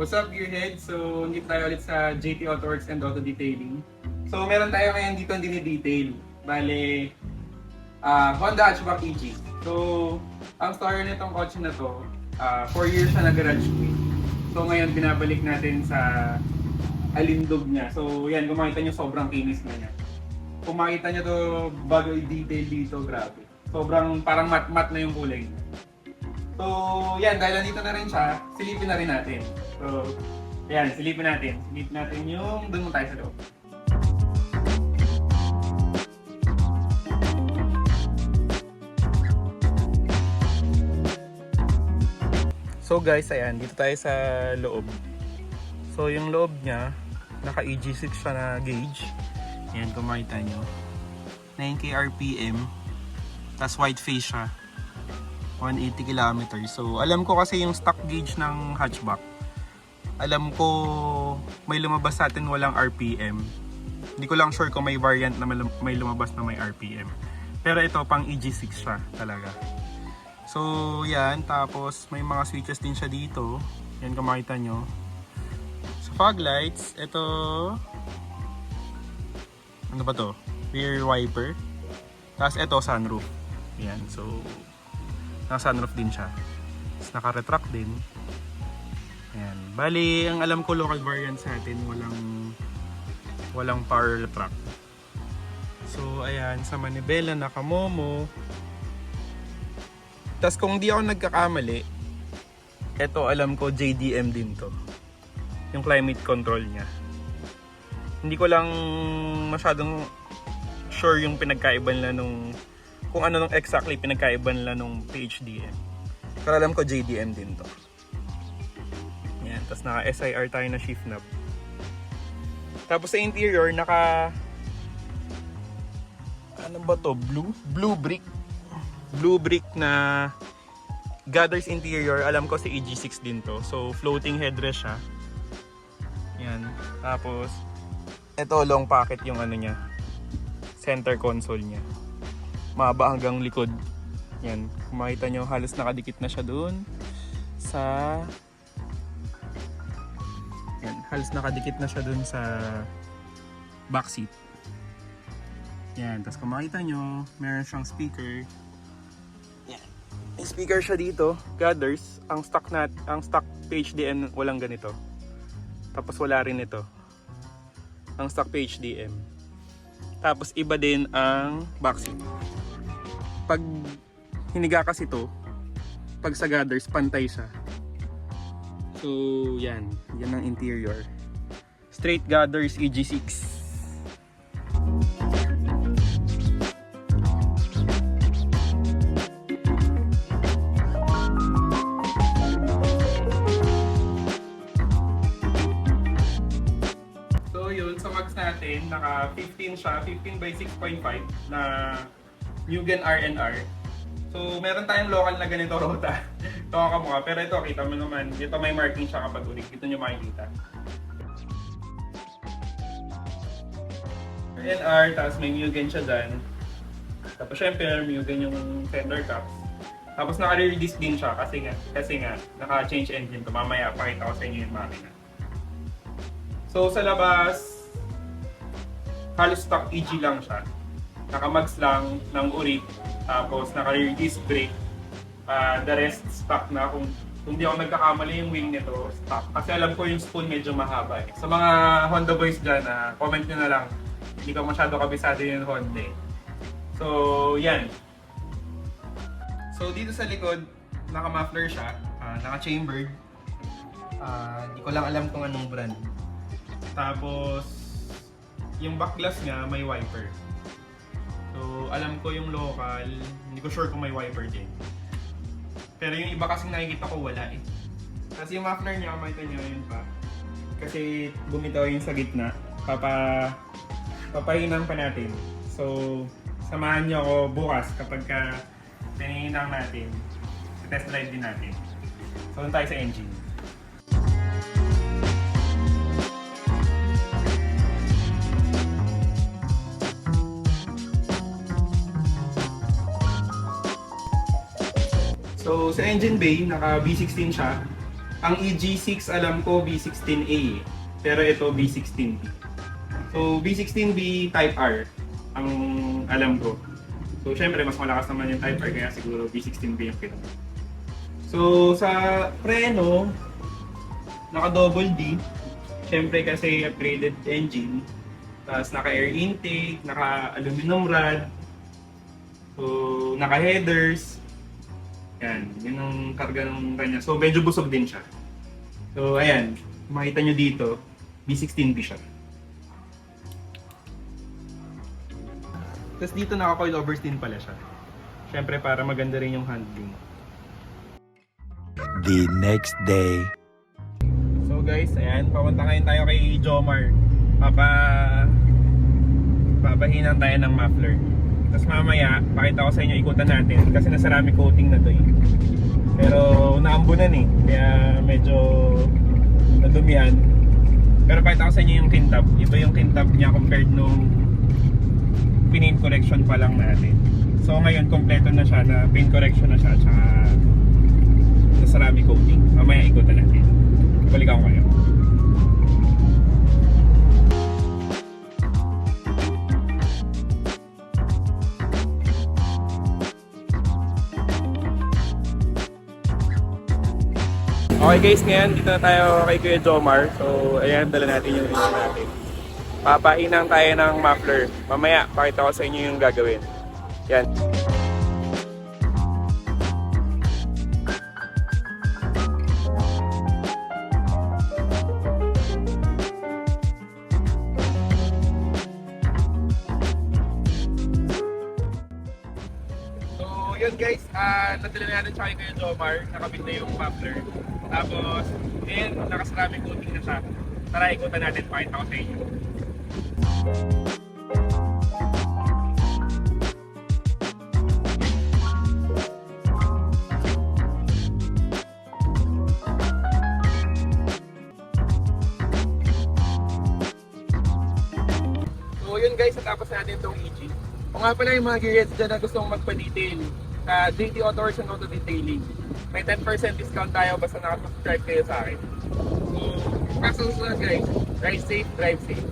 What's up, Gearhead? So, nandito tayo ulit sa JT Auto Works and Auto Detailing. So, meron tayo ngayon dito ang dinidetail. Bale, Honda Hatchback EG. So, ang story nitong kotse na to, 4 years siya nag-garage quit. So, ngayon binabalik natin sa alindog niya. So, yan, kung makita nyo, sobrang kinis na niya. Kung makita nyo to, bago i-detail dito, grabe. Sobrang parang mat-mat na yung kulay niya. So, yan, dahil nandito na rin siya, silipin na rin natin. So, yan, silipin natin. Silipin natin yung doon mo tayo sa loob. So guys, ayan, dito tayo sa loob. So, yung loob niya, naka EG6 siya na gauge. Ayan, kung makita nyo. 9K RPM. Tapos white face siya. 180 km. So, alam ko kasi yung stock gauge ng hatchback. Alam ko may lumabas sa atin walang RPM. Hindi ko lang sure kung may variant na may lumabas na may RPM. Pero ito pang EG6 siya talaga. So, yan. Tapos, may mga switches din siya dito. Yan kung makita nyo. Sa fog lights, ito... Ano ba to? Rear wiper. Tapos, ito sunroof. Yan. So, naka-sunroof din siya. Tapos, naka-retract din. Yan. Bali, ang alam ko local variant sa atin, walang power retract. So, ayan. Sa manibela, naka-momo. Tapos kung di ako nagkakamali, eto alam ko JDM din to. Yung climate control niya. Hindi ko lang masyadong sure yung pinagkaiba nila kung ano nung exactly pinagkaiba nila nung PHDM. Pero alam ko JDM din to. Yan, tapos naka SIR tayo na shift knob. Tapos sa interior ano ba to? Blue brick na Gutters interior. Alam ko si EG6 din to. So floating headrest siya. Yan. Tapos ito long pocket yung ano niya. Center console niya. Mahaba hanggang likod. Yan. Kung makita nyo, halos nakadikit na siya doon sa yan. Halos nakadikit na siya doon sa back seat. Yan. Tapos kung makita nyo, meron siyang speaker. May speaker siya dito, Gutters. Ang stock PHDM walang ganito. Tapos wala rin ito. Ang stock PHDM. Tapos iba din ang backseat. Pag hiniga kasi to, pag sa Gutters pantay siya. So, yan ang interior. Straight Gutters EG6. Natin, naka 15 siya, 15 by 6.5 na Mugen R&R. So, meron tayong local na ganito rota. Ito ang kamukha. Pero ito, kita mo naman, dito may marking siya kapag ulit. Dito nyo makikita. R&R, tapos may Mugen siya dyan. Tapos syempre, Mugen yung fender caps. Tapos naka-rear disc din siya kasi nga naka-change engine to. Mamaya, pakita ko sa inyo yung makina. So, sa labas, halos stock EG lang siya. Naka-mags lang ng uri. Tapos naka-rear disc brake. The rest stock na. Kung di ako nagkakamali yung wing nito, stock. Kasi alam ko yung spoon medyo mahaba. Sa mga Honda boys dyan, comment nyo na lang. Hindi ko masyado kabisado yung Honda. So, yan. So, dito sa likod, naka-muffler siya. Naka-chambered. Hindi ko lang alam kung anong brand. Tapos, yung back glass niya may wiper. So, alam ko yung local, hindi ko sure kung may wiper din. Pero yung iba kasing nakikita ko wala eh. Kasi yung muffler niya, makita niyo yun pa. Kasi bumitaw yung sa gitna. Papahinang pa natin. So, samahan niyo ako bukas kapag tinihinang natin. Test drive din natin. So, doon tayo sa engine. So, sa engine bay, naka V16 siya. Ang EG6 alam ko V16A, pero ito V16B. So V16B Type R ang alam ko. So syempre mas malakas naman yung Type R kaya siguro V16B yung pinag. So sa preno, naka double D. Syempre kasi upgraded engine. Tapos naka air intake, naka aluminum rod. So naka headers. Yan, yun ang karga ng kanya. So medyo busog din siya. So ayan, makita nyo dito, V16B siya. Tapos dito naka-coil oversteam pala siya. Siyempre para maganda rin yung handling. The next day. So guys, ayan, papunta ngayon tayo kay Jomar. Papahinan tayo ng muffler. Tapos mamaya, pakita ko sa inyo ikutan natin kasi nasa ceramic coating na to eh. Pero naambunan eh, kaya medyo nadumihan. Pero pakita ko sa inyo yung kintab. Iba yung kintab niya compared nung paint correction pa lang natin. So ngayon, kompleto na siya, na paint correction na siya, tsaka na ceramic coating. Mamaya ikutan natin. Balikan ko kayo. Okay guys, ngayon dito na tayo kay Kuya Jomar. So ayan, dala natin yung rin natin. Papahinang tayo ng muffler. Mamaya, pakita ko sa inyo yung gagawin. Yan. So yun guys, nadala natin siya kay Kuya Jomar. Nakabit na yung muffler. Tapos, ayan, naka-ceramic coating na siya. Tara, ikutan natin, pakita ko sa inyo. So yun guys, natapos natin itong EG. O nga pala yung mga gears dyan na gustong magpa-detail sa JT Auto Works and Auto Detailing. May 10% discount tayo basta nakasubscribe kayo sa akin. So, kasunod guys, drive safe, drive safe.